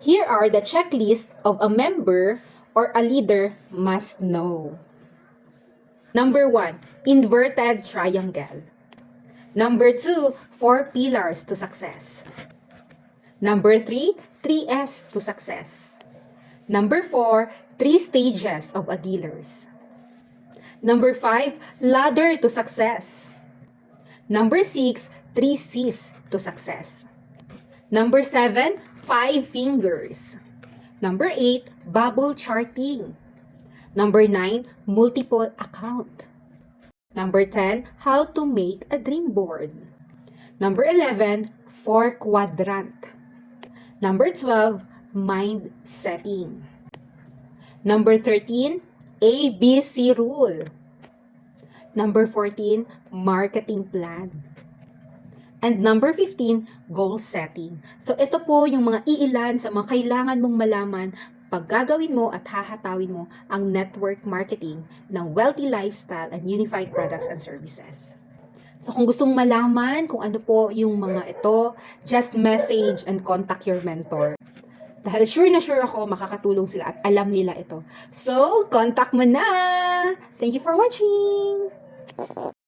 Here are the checklist of a member or a leader must know. Number 1, inverted triangle. Number 2, 4 pillars to success. Number 3, 3S to success. Number 4, 3 stages of a dealers. Number 5, ladder to success. Number 6, 3 C's to success. Number 7, 5 fingers. Number 8, bubble charting. Number 9, multiple account. Number 10, how to make a dream board. Number 11, 4 quadrant. Number 12, mind setting. Number 13, ABC rule. Number 14, marketing plan. And number 15, goal setting. So ito po yung mga iilan sa mga kailangan mong malaman pag gagawin mo at hahatawin mo ang network marketing ng Wealthy Lifestyle and Unified Products and Services. So kung gustong malaman kung ano po yung mga ito, just message and contact your mentor. Dahil sure na sure ako makakatulong sila at alam nila ito. So, contact mo na! Thank you for watching!